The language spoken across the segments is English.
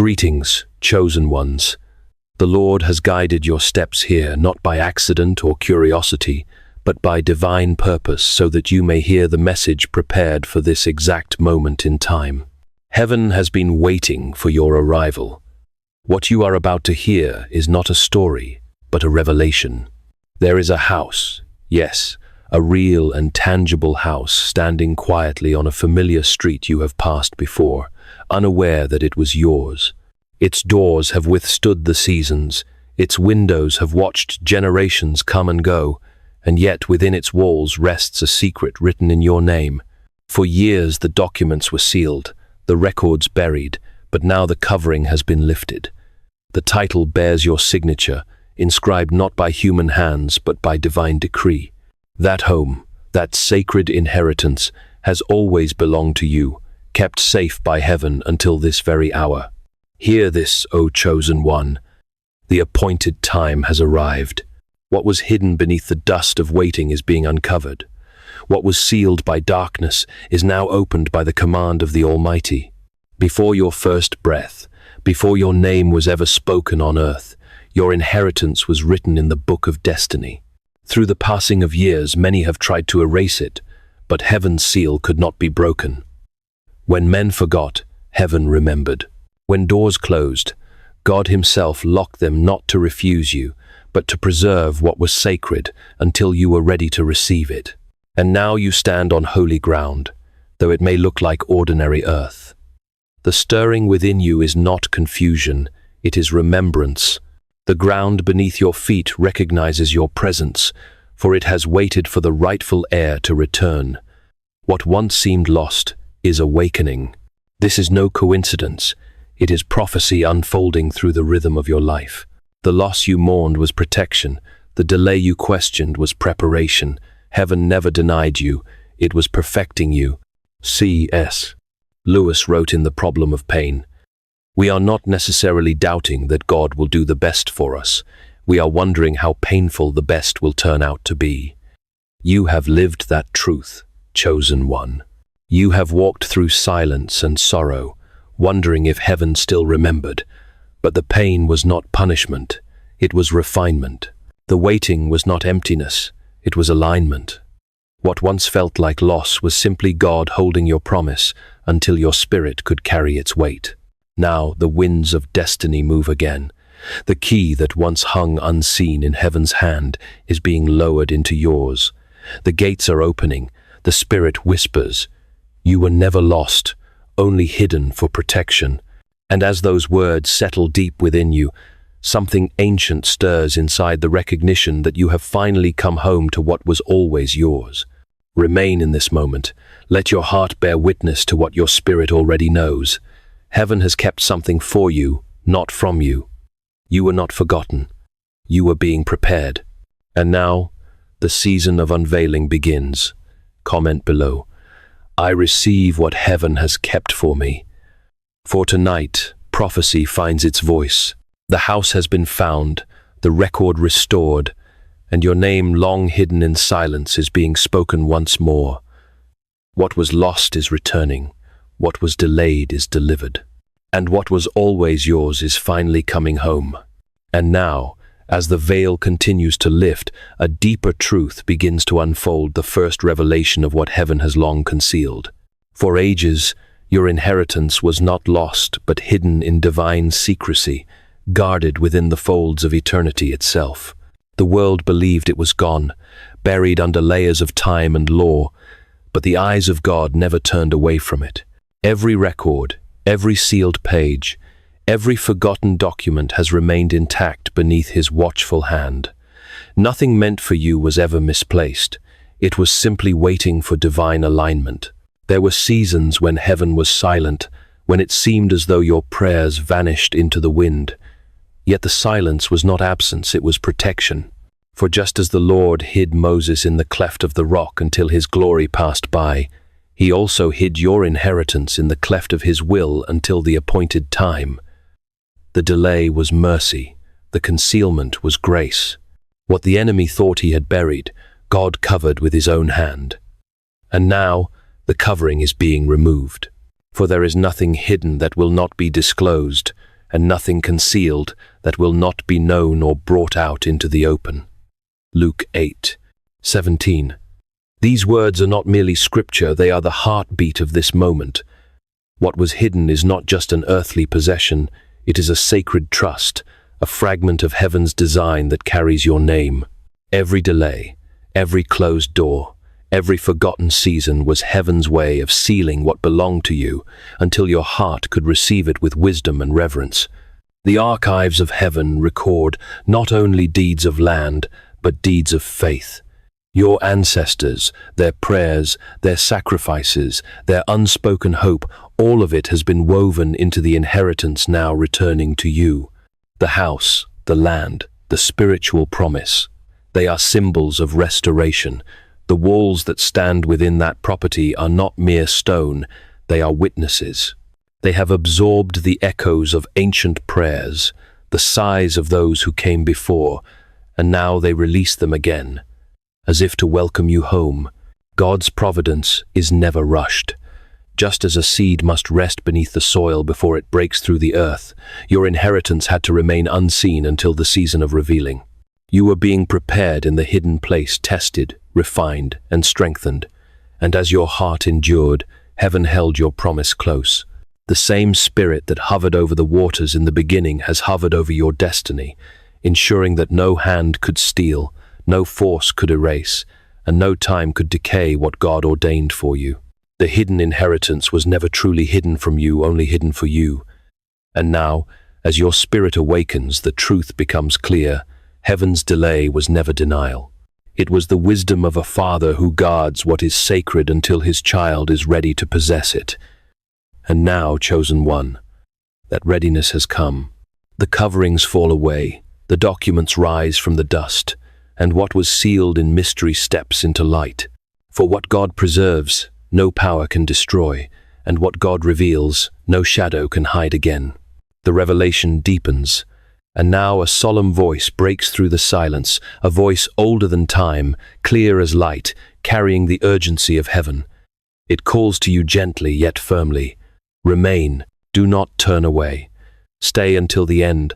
Greetings, chosen ones. The Lord has guided your steps here, not by accident or curiosity, but by divine purpose, so that you may hear the message prepared for this exact moment in time. Heaven has been waiting for your arrival. What you are about to hear is not a story, but a revelation. There is a house, yes, a real and tangible house, standing quietly on a familiar street you have passed before, unaware that it was yours. Its doors have withstood the seasons, its windows have watched generations come and go, and yet within its walls rests a secret written in your name. For years the documents were sealed, the records buried, but now the covering has been lifted. The title bears your signature, inscribed not by human hands, but by divine decree. That home, that sacred inheritance, has always belonged to you, kept safe by heaven until this very hour. Hear this, O chosen one. The appointed time has arrived. What was hidden beneath the dust of waiting is being uncovered. What was sealed by darkness is now opened by the command of the Almighty. Before your first breath, before your name was ever spoken on earth, your inheritance was written in the book of destiny. Through the passing of years, many have tried to erase it, but heaven's seal could not be broken. When men forgot, heaven remembered. When doors closed, God himself locked them not to refuse you, but to preserve what was sacred until you were ready to receive it. And now you stand on holy ground, though it may look like ordinary earth. The stirring within you is not confusion, it is remembrance. The ground beneath your feet recognizes your presence, for it has waited for the rightful heir to return. What once seemed lost is awakening. This is no coincidence. It is prophecy unfolding through the rhythm of your life. The loss you mourned was protection. The delay you questioned was preparation. Heaven never denied you. It was perfecting you. C.S. Lewis wrote in The Problem of Pain, "We are not necessarily doubting that God will do the best for us. We are wondering how painful the best will turn out to be." You have lived that truth, chosen one. You have walked through silence and sorrow, wondering if heaven still remembered. But the pain was not punishment, it was refinement. The waiting was not emptiness, it was alignment. What once felt like loss was simply God holding your promise until your spirit could carry its weight. Now the winds of destiny move again. The key that once hung unseen in heaven's hand is being lowered into yours. The gates are opening, the Spirit whispers, "You were never lost, only hidden for protection." And as those words settle deep within you, something ancient stirs inside, the recognition that you have finally come home to what was always yours. Remain in this moment. Let your heart bear witness to what your spirit already knows. Heaven has kept something for you, not from you. You were not forgotten. You were being prepared. And now, the season of unveiling begins. Comment below. I receive what heaven has kept for me. For tonight, prophecy finds its voice. The house has been found, the record restored, and your name long hidden in silence is being spoken once more. What was lost is returning. What was delayed is delivered. And what was always yours is finally coming home. And now, as the veil continues to lift, a deeper truth begins to unfold, the first revelation of what heaven has long concealed. For ages, your inheritance was not lost, but hidden in divine secrecy, guarded within the folds of eternity itself. The world believed it was gone, buried under layers of time and law, but the eyes of God never turned away from it. Every record, every sealed page, every forgotten document has remained intact beneath his watchful hand. Nothing meant for you was ever misplaced. It was simply waiting for divine alignment. There were seasons when heaven was silent, when it seemed as though your prayers vanished into the wind. Yet the silence was not absence, it was protection. For just as the Lord hid Moses in the cleft of the rock until his glory passed by, he also hid your inheritance in the cleft of his will until the appointed time. The delay was mercy, the concealment was grace. What the enemy thought he had buried, God covered with his own hand. And now, the covering is being removed. For there is nothing hidden that will not be disclosed, and nothing concealed that will not be known or brought out into the open. Luke 8:17. These words are not merely scripture, they are the heartbeat of this moment. What was hidden is not just an earthly possession, it is a sacred trust, a fragment of heaven's design that carries your name. Every delay, every closed door, every forgotten season was heaven's way of sealing what belonged to you until your heart could receive it with wisdom and reverence. The archives of heaven record not only deeds of land, but deeds of faith. Your ancestors, their prayers, their sacrifices, their unspoken hope, all of it has been woven into the inheritance now returning to you. The house, the land, the spiritual promise. They are symbols of restoration. The walls that stand within that property are not mere stone, they are witnesses. They have absorbed the echoes of ancient prayers, the sighs of those who came before, and now they release them again, as if to welcome you home. God's providence is never rushed. Just as a seed must rest beneath the soil before it breaks through the earth, your inheritance had to remain unseen until the season of revealing. You were being prepared in the hidden place, tested, refined, and strengthened. And as your heart endured, heaven held your promise close. The same spirit that hovered over the waters in the beginning has hovered over your destiny, ensuring that no hand could steal, no force could erase, and no time could decay what God ordained for you. The hidden inheritance was never truly hidden from you, only hidden for you. And now, as your spirit awakens, the truth becomes clear. Heaven's delay was never denial. It was the wisdom of a father who guards what is sacred until his child is ready to possess it. And now, chosen one, that readiness has come. The coverings fall away, the documents rise from the dust, and what was sealed in mystery steps into light. For what God preserves, no power can destroy, and what God reveals, no shadow can hide again. The revelation deepens, and now a solemn voice breaks through the silence, a voice older than time, clear as light, carrying the urgency of heaven. It calls to you gently yet firmly. Remain, do not turn away. Stay until the end,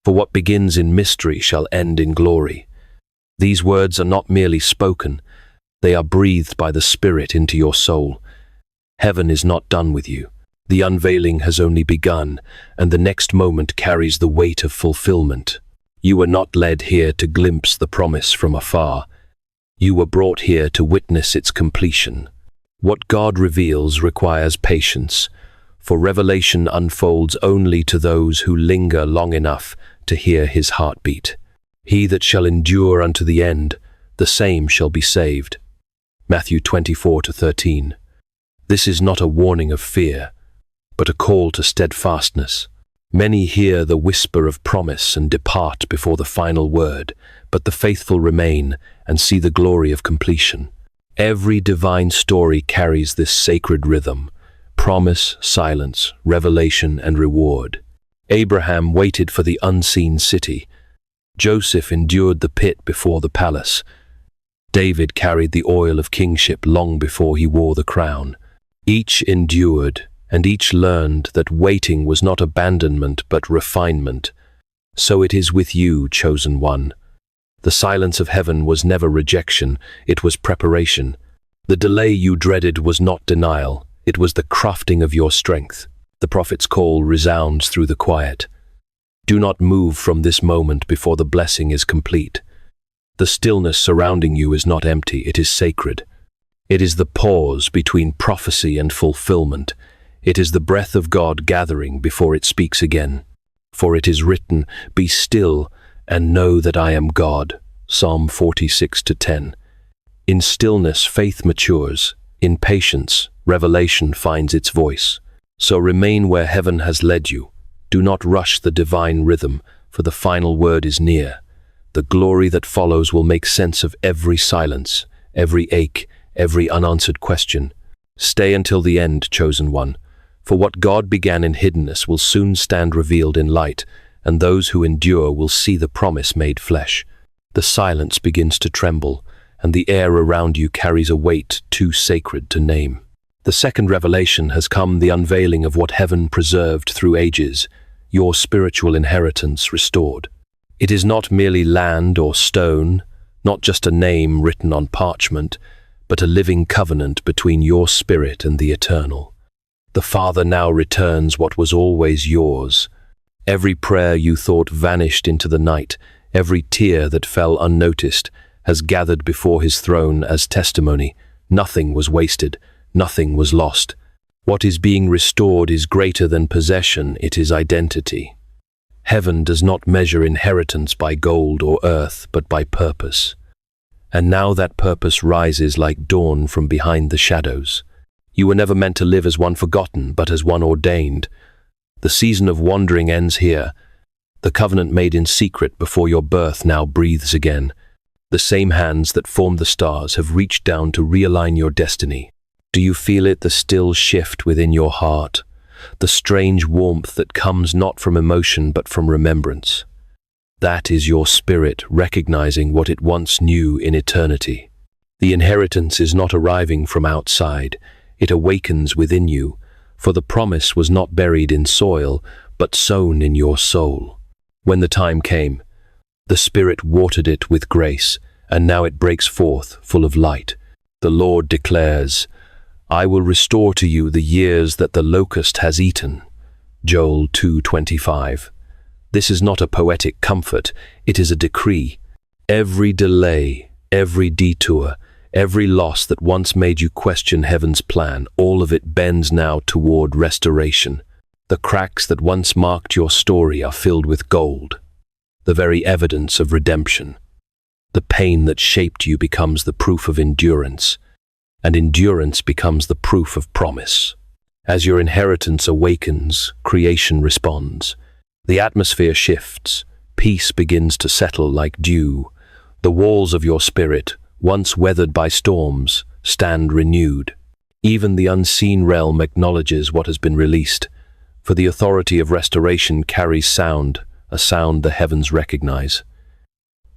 for what begins in mystery shall end in glory. These words are not merely spoken, they are breathed by the Spirit into your soul. Heaven is not done with you. The unveiling has only begun, and the next moment carries the weight of fulfillment. You were not led here to glimpse the promise from afar. You were brought here to witness its completion. What God reveals requires patience, for revelation unfolds only to those who linger long enough to hear his heartbeat. He that shall endure unto the end, the same shall be saved. Matthew 24:13. This is not a warning of fear, but a call to steadfastness. Many hear the whisper of promise and depart before the final word, but the faithful remain and see the glory of completion. Every divine story carries this sacred rhythm: promise, silence, revelation, and reward. Abraham waited for the unseen city. Joseph endured the pit before the palace. David carried the oil of kingship long before he wore the crown. Each endured, and each learned that waiting was not abandonment but refinement. So it is with you, chosen one. The silence of heaven was never rejection, it was preparation. The delay you dreaded was not denial, it was the crafting of your strength. The prophet's call resounds through the quiet. Do not move from this moment before the blessing is complete. The stillness surrounding you is not empty, it is sacred. It is the pause between prophecy and fulfillment. It is the breath of God gathering before it speaks again. For it is written, "Be still and know that I am God." Psalm 46:10. In stillness, faith matures. In patience, revelation finds its voice. So remain where heaven has led you. Do not rush the divine rhythm, for the final word is near. The glory that follows will make sense of every silence, every ache, every unanswered question. Stay until the end, chosen one, for what God began in hiddenness will soon stand revealed in light, and those who endure will see the promise made flesh. The silence begins to tremble, and the air around you carries a weight too sacred to name. The second revelation has come, the unveiling of what heaven preserved through ages. your spiritual inheritance restored. It is not merely land or stone, not just a name written on parchment, but a living covenant between your spirit and the eternal. The Father now returns what was always yours. Every prayer you thought vanished into the night, every tear that fell unnoticed, has gathered before his throne as testimony. Nothing was wasted, nothing was lost. What is being restored is greater than possession, it is identity. Heaven does not measure inheritance by gold or earth, but by purpose. And now that purpose rises like dawn from behind the shadows. You were never meant to live as one forgotten, but as one ordained. The season of wandering ends here. The covenant made in secret before your birth now breathes again. The same hands that formed the stars have reached down to realign your destiny. Do you feel it, the still shift within your heart? The strange warmth that comes not from emotion but from remembrance. That is your spirit recognizing what it once knew in eternity. The inheritance is not arriving from outside, it awakens within you, for the promise was not buried in soil, but sown in your soul. When the time came, the Spirit watered it with grace, and now it breaks forth full of light. The Lord declares, I will restore to you the years that the locust has eaten. Joel 2:25. This is not a poetic comfort, it is a decree. Every delay, every detour, every loss that once made you question heaven's plan, all of it bends now toward restoration. The cracks that once marked your story are filled with gold, the very evidence of redemption. The pain that shaped you becomes the proof of endurance, and endurance becomes the proof of promise. As your inheritance awakens, creation responds. The atmosphere shifts, peace begins to settle like dew. The walls of your spirit, once weathered by storms, stand renewed. Even the unseen realm acknowledges what has been released, for the authority of restoration carries sound, a sound the heavens recognize.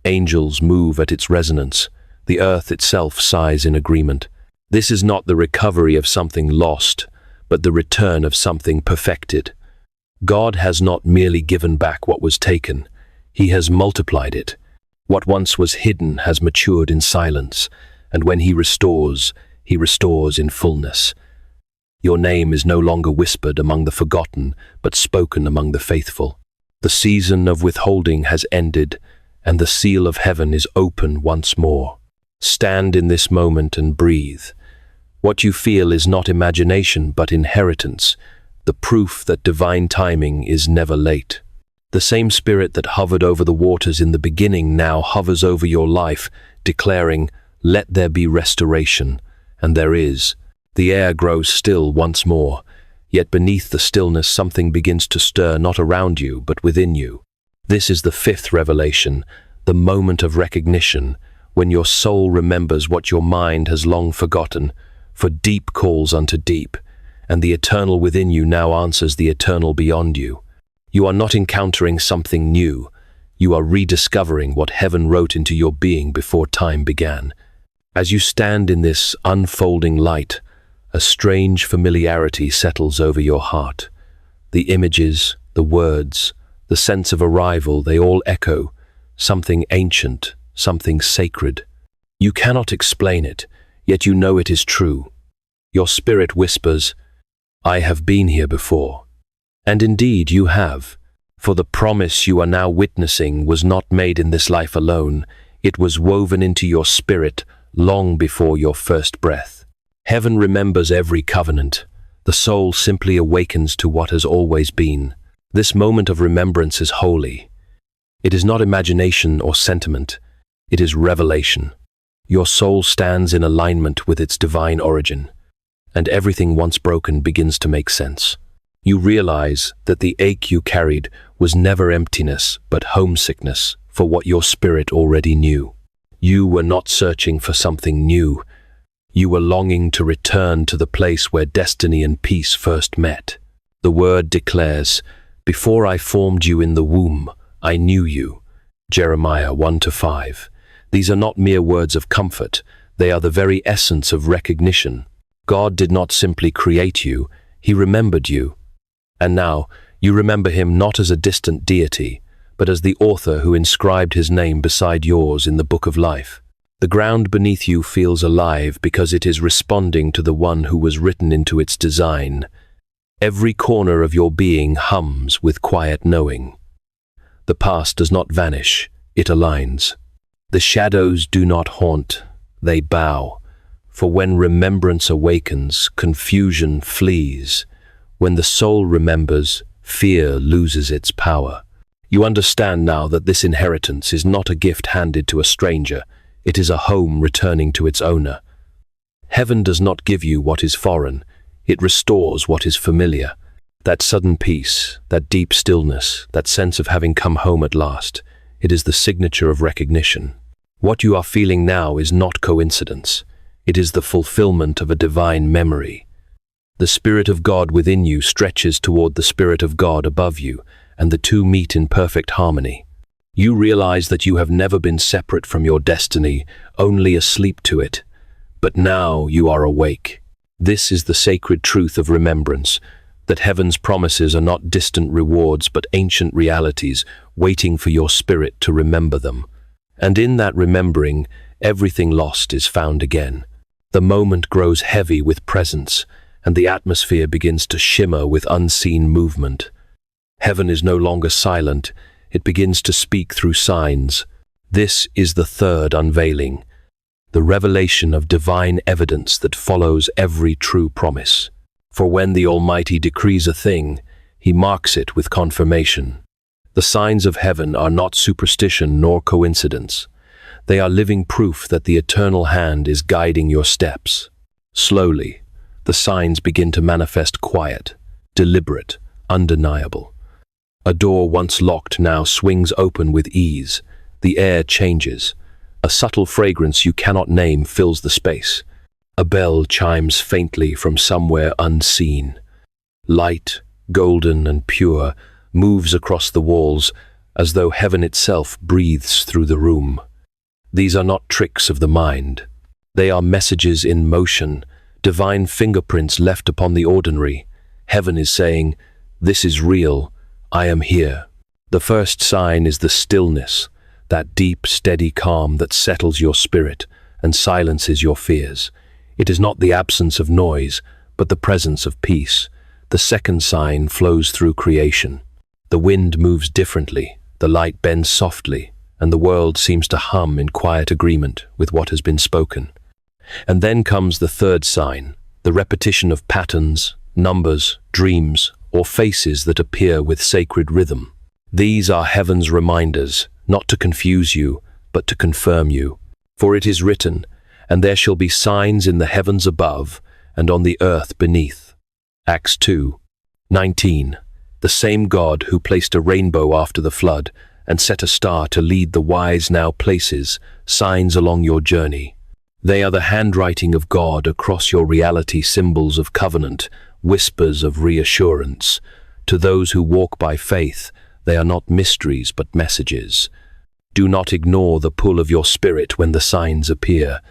Angels move at its resonance, the earth itself sighs in agreement. This is not the recovery of something lost, but the return of something perfected. God has not merely given back what was taken, he has multiplied it. What once was hidden has matured in silence, and when he restores in fullness. Your name is no longer whispered among the forgotten, but spoken among the faithful. The season of withholding has ended, and the seal of heaven is open once more. Stand in this moment and breathe. What you feel is not imagination, but inheritance, the proof that divine timing is never late. The same Spirit that hovered over the waters in the beginning now hovers over your life, declaring, let there be restoration, and there is. The air grows still once more, yet beneath the stillness something begins to stir not around you, but within you. This is the fifth revelation, the moment of recognition, when your soul remembers what your mind has long forgotten, for deep calls unto deep, and the eternal within you now answers the eternal beyond you. You are not encountering something new, you are rediscovering what heaven wrote into your being before time began. As you stand in this unfolding light, a strange familiarity settles over your heart. The images, the words, the sense of arrival, they all echo something ancient, something sacred. You cannot explain it, yet you know it is true. Your spirit whispers, I have been here before. And indeed you have, for the promise you are now witnessing was not made in this life alone, it was woven into your spirit long before your first breath. Heaven remembers every covenant. The soul simply awakens to what has always been. This moment of remembrance is holy. It is not imagination or sentiment, it is revelation. Your soul stands in alignment with its divine origin, and everything once broken begins to make sense. You realize that the ache you carried was never emptiness, but homesickness for what your spirit already knew. You were not searching for something new. You were longing to return to the place where destiny and peace first met. The word declares, before I formed you in the womb, I knew you. Jeremiah 1-5. These are not mere words of comfort, they are the very essence of recognition. God did not simply create you, he remembered you. And now, You remember him not as a distant deity, but as the author who inscribed his name beside yours in the book of life. The ground beneath you feels alive because it is responding to the one who was written into its design. Every corner of your being hums with quiet knowing. The past does not vanish, it aligns. The shadows do not haunt, they bow. For when remembrance awakens, confusion flees. When the soul remembers, fear loses its power. You understand now that this inheritance is not a gift handed to a stranger. It is a home returning to its owner. Heaven does not give you what is foreign. It restores what is familiar. That sudden peace, that deep stillness, that sense of having come home at last, it is the signature of recognition. What you are feeling now is not coincidence. It is the fulfillment of a divine memory. The Spirit of God within you stretches toward the Spirit of God above you, and the two meet in perfect harmony. You realize that you have never been separate from your destiny, only asleep to it. But now you are awake. This is the sacred truth of remembrance, that heaven's promises are not distant rewards but ancient realities waiting for your spirit to remember them. And in that remembering, everything lost is found again. The moment grows heavy with presence, and the atmosphere begins to shimmer with unseen movement. Heaven is no longer silent, it begins to speak through signs. This is the third unveiling, the revelation of divine evidence that follows every true promise. For when the Almighty decrees a thing, he marks it with confirmation. The signs of heaven are not superstition nor coincidence. They are living proof that the eternal hand is guiding your steps. Slowly, the signs begin to manifest quiet, deliberate, undeniable. A door once locked now swings open with ease. The air changes. A subtle fragrance you cannot name fills the space. A bell chimes faintly from somewhere unseen. Light, golden and pure, moves across the walls as though heaven itself breathes through the room. These are not tricks of the mind. They are messages in motion, divine fingerprints left upon the ordinary. Heaven is saying, "This is real. I am here." The first sign is the stillness, that deep, steady calm that settles your spirit and silences your fears. It is not the absence of noise, but the presence of peace. The second sign flows through creation. The wind moves differently, the light bends softly, and the world seems to hum in quiet agreement with what has been spoken. And then comes the third sign, the repetition of patterns, numbers, dreams, or faces that appear with sacred rhythm. These are heaven's reminders, not to confuse you, but to confirm you. For it is written, "And there shall be signs in the heavens above, and on the earth beneath." Acts 2:19. The same God who placed a rainbow after the flood, and set a star to lead the wise now places signs along your journey. They are the handwriting of God across your reality, symbols of covenant, whispers of reassurance. To those who walk by faith, they are not mysteries but messages. Do not ignore the pull of your spirit when the signs appear.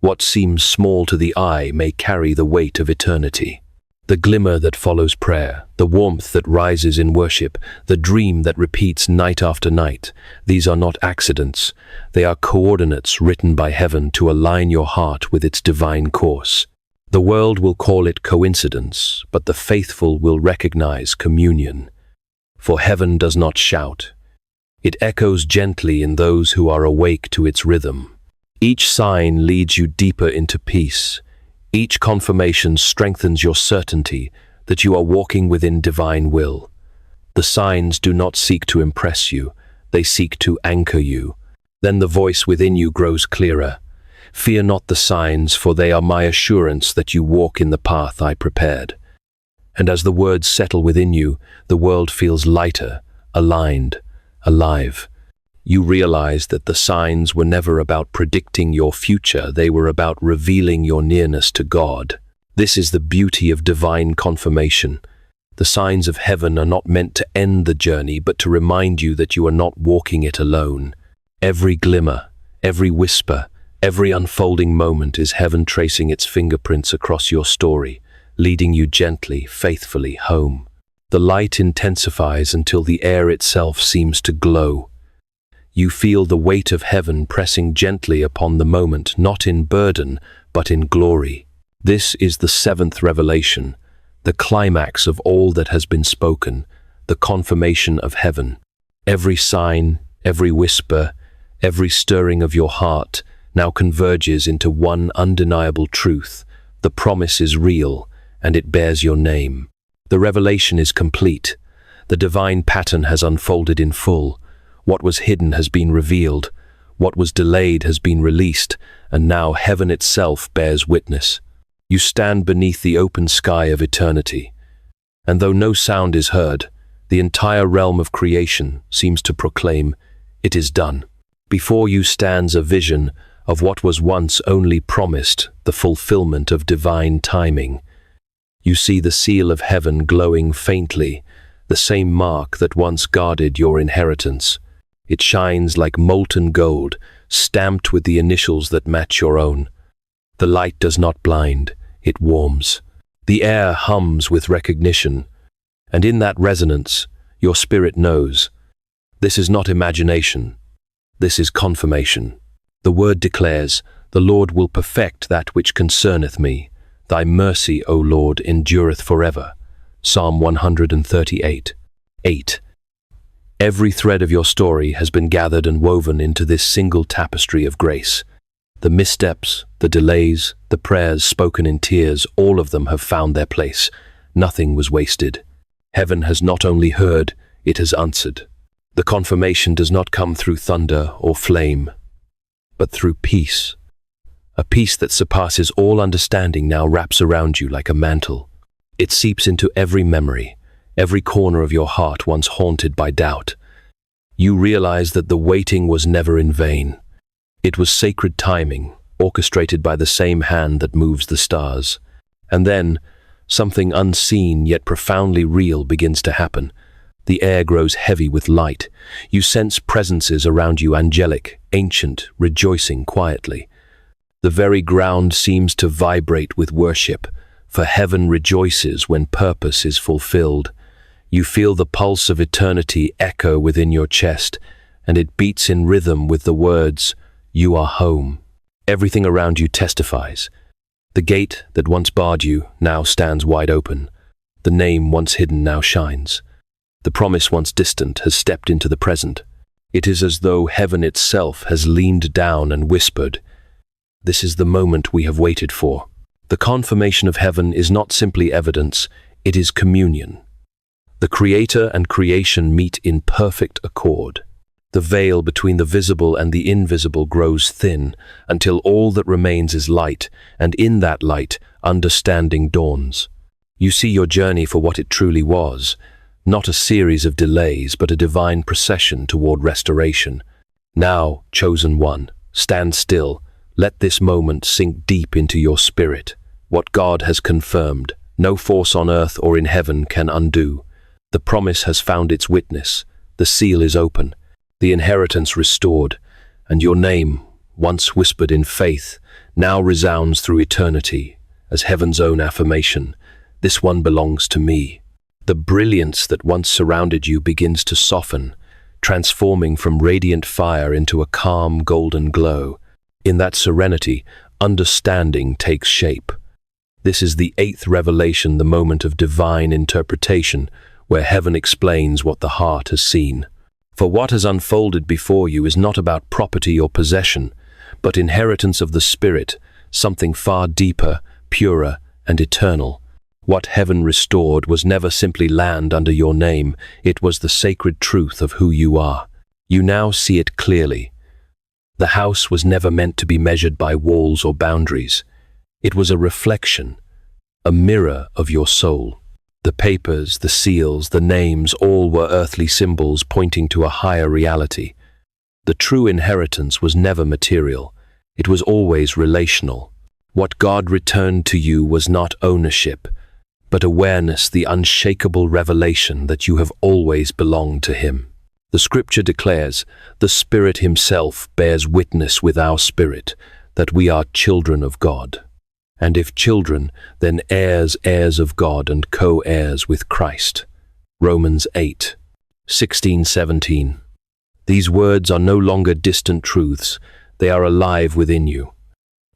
What seems small to the eye may carry the weight of eternity. The glimmer that follows prayer, the warmth that rises in worship, the dream that repeats night after night, these are not accidents. They are coordinates written by heaven to align your heart with its divine course. The world will call it coincidence, but the faithful will recognize communion. For heaven does not shout. It echoes gently in those who are awake to its rhythm. Each sign leads you deeper into peace. Each confirmation strengthens your certainty that you are walking within divine will. The signs do not seek to impress you, they seek to anchor you. Then the voice within you grows clearer. Fear not the signs, for they are my assurance that you walk in the path I prepared. And as the words settle within you, the world feels lighter, aligned, alive. You realize that the signs were never about predicting your future, they were about revealing your nearness to God. This is the beauty of divine confirmation. The signs of heaven are not meant to end the journey, but to remind you that you are not walking it alone. Every glimmer, every whisper, every unfolding moment is heaven tracing its fingerprints across your story, leading you gently, faithfully home. The light intensifies until the air itself seems to glow. You feel the weight of heaven pressing gently upon the moment, not in burden, but in glory. This is the seventh revelation, the climax of all that has been spoken, the confirmation of heaven. Every sign, every whisper, every stirring of your heart now converges into one undeniable truth. The promise is real, and it bears your name. The revelation is complete. The divine pattern has unfolded in full. What was hidden has been revealed. What was delayed has been released, and now heaven itself bears witness. You stand beneath the open sky of eternity, and though no sound is heard, the entire realm of creation seems to proclaim, "It is done." Before you stands a vision of what was once only promised, the fulfillment of divine timing. You see the seal of heaven glowing faintly, the same mark that once guarded your inheritance. It shines like molten gold, stamped with the initials that match your own. The light does not blind, it warms. The air hums with recognition, and in that resonance, your spirit knows. This is not imagination. This is confirmation. The word declares, "The Lord will perfect that which concerneth me. Thy mercy, O Lord, endureth forever." Psalm 138:8. Every thread of your story has been gathered and woven into this single tapestry of grace. The missteps, the delays, the prayers spoken in tears, all of them have found their place. Nothing was wasted. Heaven has not only heard, it has answered. The confirmation does not come through thunder or flame, but through peace. A peace that surpasses all understanding now wraps around you like a mantle. It seeps into every memory, every corner of your heart once haunted by doubt. You realize that the waiting was never in vain. It was sacred timing, orchestrated by the same hand that moves the stars. And then, something unseen yet profoundly real begins to happen. The air grows heavy with light. You sense presences around you, angelic, ancient, rejoicing quietly. The very ground seems to vibrate with worship, for heaven rejoices when purpose is fulfilled. You feel the pulse of eternity echo within your chest, and it beats in rhythm with the words, "You are home." Everything around you testifies. The gate that once barred you now stands wide open. The name once hidden now shines. The promise once distant has stepped into the present. It is as though heaven itself has leaned down and whispered, "This is the moment we have waited for." The confirmation of heaven is not simply evidence, it is communion. The Creator and creation meet in perfect accord. The veil between the visible and the invisible grows thin until all that remains is light, and in that light, understanding dawns. You see your journey for what it truly was, not a series of delays, but a divine procession toward restoration. Now, chosen one, stand still. Let this moment sink deep into your spirit. What God has confirmed, no force on earth or in heaven can undo. The promise has found its witness. The seal is open, the inheritance restored, and your name, once whispered in faith, now resounds through eternity as heaven's own affirmation. This one belongs to me. The brilliance that once surrounded you begins to soften, transforming from radiant fire into a calm golden glow. In that serenity, understanding takes shape. This is the eighth revelation, the moment of divine interpretation, where heaven explains what the heart has seen. For what has unfolded before you is not about property or possession, but inheritance of the Spirit, something far deeper, purer, and eternal. What heaven restored was never simply land under your name, it was the sacred truth of who you are. You now see it clearly. The house was never meant to be measured by walls or boundaries. It was a reflection, a mirror of your soul. The papers, the seals, the names, all were earthly symbols pointing to a higher reality. The true inheritance was never material. It was always relational. What God returned to you was not ownership, but awareness, the unshakable revelation that you have always belonged to Him. The Scripture declares, "The Spirit Himself bears witness with our spirit that we are children of God. And if children, then heirs, heirs of God and co-heirs with Christ." Romans 8:16-17. These words are no longer distant truths, they are alive within you.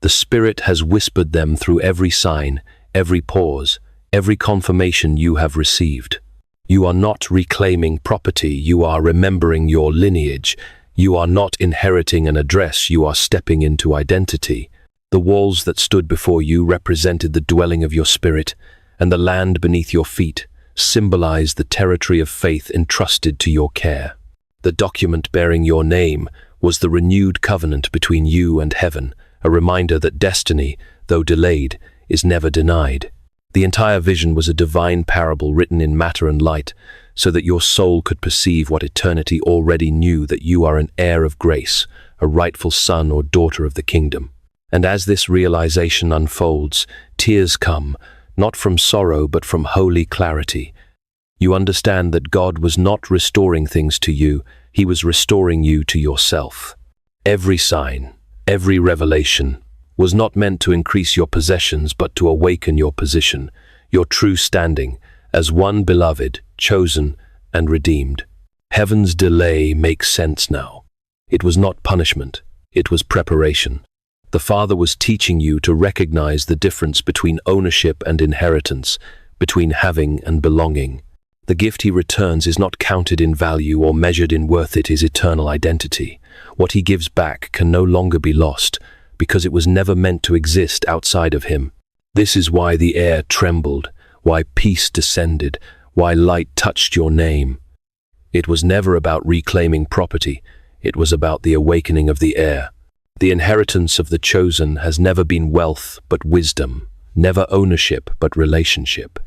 The Spirit has whispered them through every sign, every pause, every confirmation you have received. You are not reclaiming property, you are remembering your lineage. You are not inheriting an address, you are stepping into identity. The walls that stood before you represented the dwelling of your spirit, and the land beneath your feet symbolized the territory of faith entrusted to your care. The document bearing your name was the renewed covenant between you and heaven, a reminder that destiny, though delayed, is never denied. The entire vision was a divine parable written in matter and light, so that your soul could perceive what eternity already knew, that you are an heir of grace, a rightful son or daughter of the kingdom. And as this realization unfolds, tears come, not from sorrow but from holy clarity. You understand that God was not restoring things to you, He was restoring you to yourself. Every sign, every revelation, was not meant to increase your possessions but to awaken your position, your true standing, as one beloved, chosen, and redeemed. Heaven's delay makes sense now. It was not punishment, it was preparation. The Father was teaching you to recognize the difference between ownership and inheritance, between having and belonging. The gift He returns is not counted in value or measured in worth, it is eternal identity. What He gives back can no longer be lost, because it was never meant to exist outside of Him. This is why the air trembled, why peace descended, why light touched your name. It was never about reclaiming property, it was about the awakening of the heir. The inheritance of the chosen has never been wealth but wisdom, never ownership but relationship.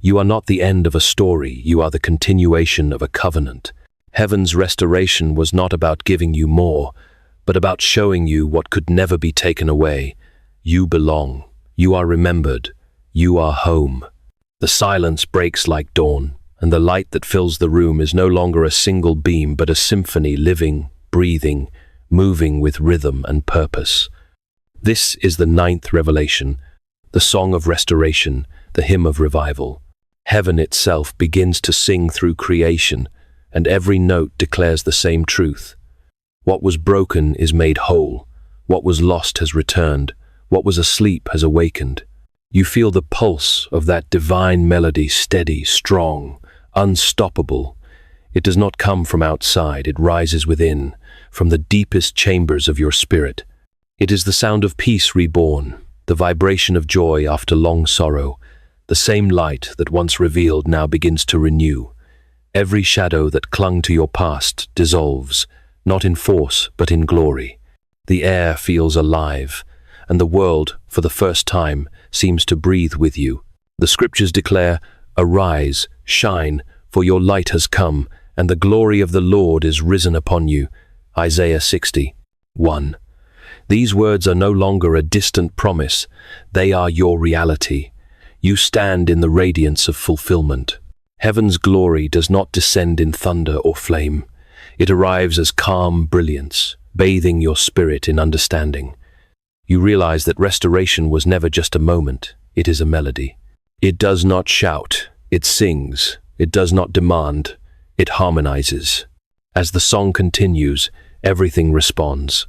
You are not the end of a story, you are the continuation of a covenant. Heaven's restoration was not about giving you more, but about showing you what could never be taken away. You belong, you are remembered, you are home. The silence breaks like dawn, and the light that fills the room is no longer a single beam but a symphony, living, breathing, moving with rhythm and purpose. This is the 9th revelation, the song of restoration, the hymn of revival. Heaven itself begins to sing through creation, and every note declares the same truth. What was broken is made whole. What was lost has returned. What was asleep has awakened. You feel the pulse of that divine melody, steady, strong, unstoppable. It does not come from outside, it rises within, from the deepest chambers of your spirit. It is the sound of peace reborn, the vibration of joy after long sorrow. The same light that once revealed now begins to renew. Every shadow that clung to your past dissolves, not in force but in glory. The air feels alive, and the world, for the first time, seems to breathe with you. The scriptures declare, "Arise, shine, for your light has come, and the glory of the Lord is risen upon you." Isaiah 60:1. These words are no longer a distant promise, they are your reality. You stand in the radiance of fulfillment. Heaven's glory does not descend in thunder or flame. It arrives as calm brilliance, bathing your spirit in understanding. You realize that restoration was never just a moment, it is a melody. It does not shout, it sings. It does not demand, it harmonizes. As the song continues, everything responds.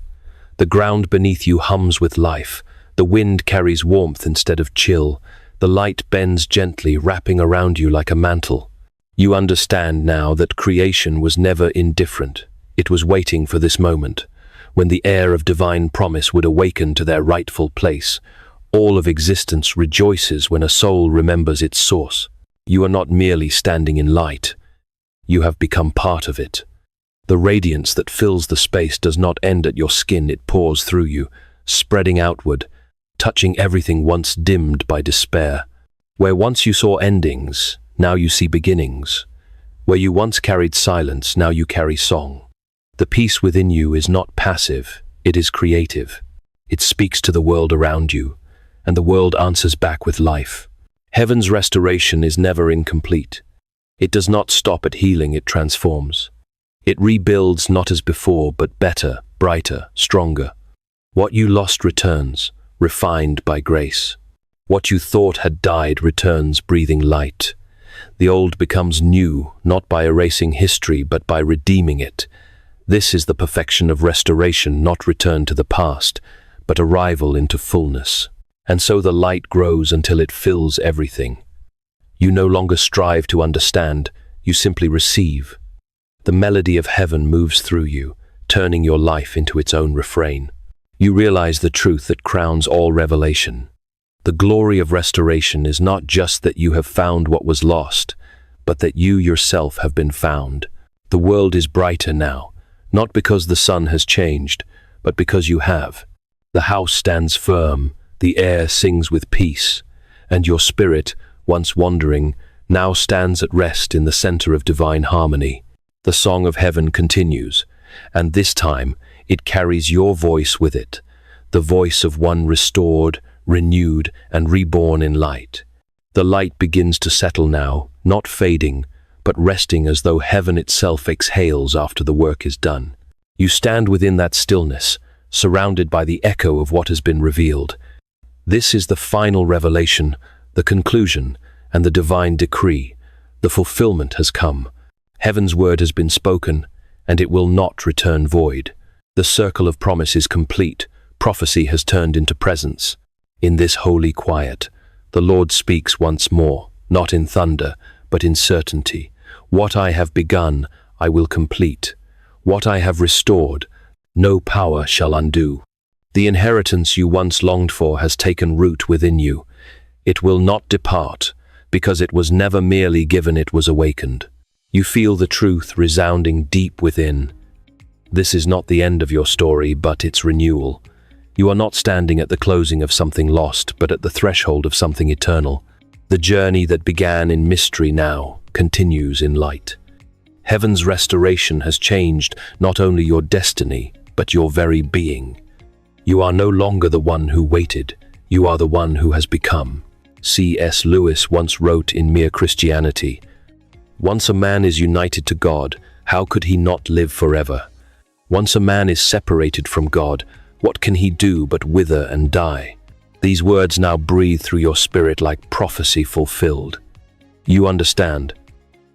The ground beneath you hums with life. The wind carries warmth instead of chill. The light bends gently, wrapping around you like a mantle. You understand now that creation was never indifferent. It was waiting for this moment, when the air of divine promise would awaken to their rightful place. All of existence rejoices when a soul remembers its source. You are not merely standing in light. You have become part of it. The radiance that fills the space does not end at your skin, it pours through you, spreading outward, touching everything once dimmed by despair. Where once you saw endings, now you see beginnings. Where you once carried silence, now you carry song. The peace within you is not passive, it is creative. It speaks to the world around you, and the world answers back with life. Heaven's restoration is never incomplete. It does not stop at healing, it transforms. It rebuilds not as before, but better, brighter, stronger. What you lost returns, refined by grace. What you thought had died returns breathing light. The old becomes new, not by erasing history, but by redeeming it. This is the perfection of restoration, not return to the past, but arrival into fullness. And so the light grows until it fills everything. You no longer strive to understand, you simply receive. The melody of heaven moves through you, turning your life into its own refrain. You realize the truth that crowns all revelation. The glory of restoration is not just that you have found what was lost, but that you yourself have been found. The world is brighter now, not because the sun has changed, but because you have. The house stands firm, the air sings with peace, and your spirit, once wandering, now stands at rest in the center of divine harmony. The song of heaven continues, and this time it carries your voice with it, the voice of one restored, renewed, and reborn in light. The light begins to settle now, not fading, but resting as though heaven itself exhales after the work is done. You stand within that stillness, surrounded by the echo of what has been revealed. This is the final revelation, the conclusion, and the divine decree. The fulfillment has come. Heaven's word has been spoken, and it will not return void. The circle of promise is complete. Prophecy has turned into presence. In this holy quiet, the Lord speaks once more, not in thunder, but in certainty. What I have begun, I will complete. What I have restored, no power shall undo. The inheritance you once longed for has taken root within you. It will not depart, because it was never merely given, it was awakened. You feel the truth resounding deep within. This is not the end of your story, but its renewal. You are not standing at the closing of something lost, but at the threshold of something eternal. The journey that began in mystery now continues in light. Heaven's restoration has changed not only your destiny, but your very being. You are no longer the one who waited, you are the one who has become. C.S. Lewis once wrote in Mere Christianity, "Once a man is united to God, how could he not live forever? Once a man is separated from God, what can he do but wither and die?" These words now breathe through your spirit like prophecy fulfilled. You understand.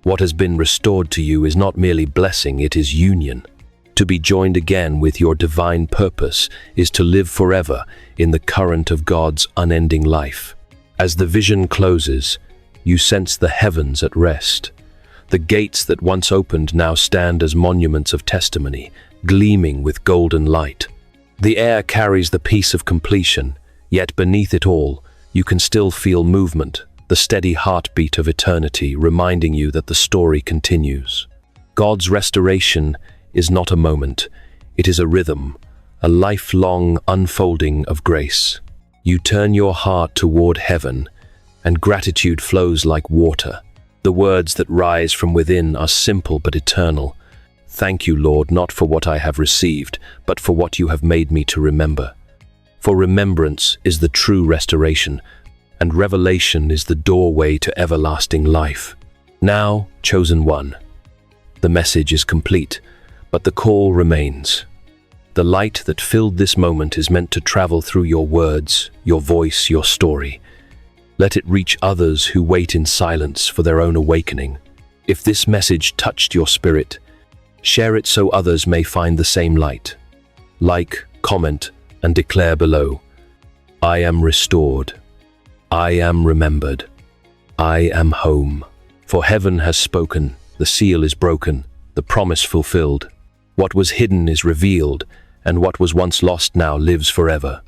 What has been restored to you is not merely blessing, it is union. To be joined again with your divine purpose is to live forever in the current of God's unending life. As the vision closes, you sense the heavens at rest. The gates that once opened now stand as monuments of testimony, gleaming with golden light. The air carries the peace of completion, yet beneath it all, you can still feel movement, the steady heartbeat of eternity, reminding you that the story continues. God's restoration is not a moment, it is a rhythm, a lifelong unfolding of grace. You turn your heart toward heaven, and gratitude flows like water. The words that rise from within are simple but eternal. Thank you, Lord, not for what I have received, but for what you have made me to remember. For remembrance is the true restoration, and revelation is the doorway to everlasting life. Now, chosen one, the message is complete, but the call remains. The light that filled this moment is meant to travel through your words, your voice, your story. Let it reach others who wait in silence for their own awakening. If this message touched your spirit, share it so others may find the same light. Like, comment, and declare below, I am restored. I am remembered. I am home. For heaven has spoken, the seal is broken, the promise fulfilled. What was hidden is revealed, and what was once lost now lives forever.